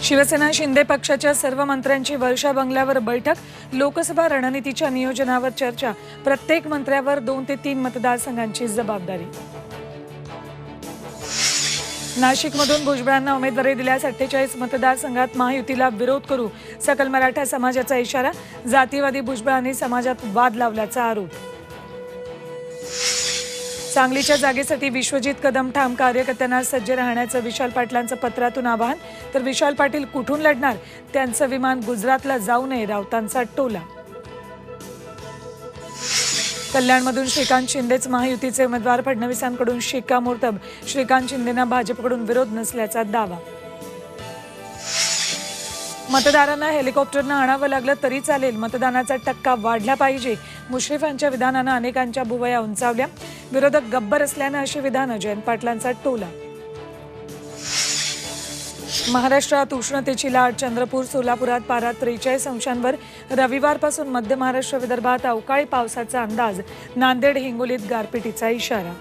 शिवसेना शिंदे पक्षाच्या सर्व मंत्र्यांची वर्षा बंगल्यावर बैठक, लोकसभा रणनीतीच्या नियोजनावर चर्चा, प्रत्येक मंत्र्यावर 2 ते 3 मतदारसंघांची जबाबदारी। नाशिकमधून भुजबळांना उमेदवारी दिल्यास 48 मतदारसंघात महायुतीला विरोध करू, सकल मराठा समाजाचा इशारा, जातीवादी भुजबळांनी समाजात वाद लावल्याचा आरोप। सांगलीच्या जागेसाठी विश्वजित कदम ठाम, कार्यकर्त्यांना सज्ज राहण्याचं विशाल पाटलांचं पत्रातून आवाहन। तर विशाल पाटील कुठून लढणार, त्यांचं विमान गुजरातला जाऊ नये, राऊतांचा टोला। कल्याणमधून श्रीकांत शिंदेच महायुतीचे उमेदवार, फडणवीसांकडून शिक्कामोर्तब, श्रीकांत शिंदेंना भाजपकडून विरोध नसल्याचा दावा। मतदारांना हेलिकॉप्टरनं आणावं लागलं तरी चालेल, मतदानाचा टक्का वाढला पाहिजे, मुश्रीफांच्या विधानानं अनेकांच्या भुवया उंचावल्या, विरोधक गब्बर असल्यानं अशी विधानं, जयंत पाटलांचा टोला। महाराष्ट्रात उष्णतेची लाट, चंद्रपूर सोलापुरात पारा 43 अंशांवर, रविवारपासून मध्य महाराष्ट्र विदर्भात अवकाळी पावसाचा अंदाज, नांदेड हिंगोलीत गारपिटीचा इशारा।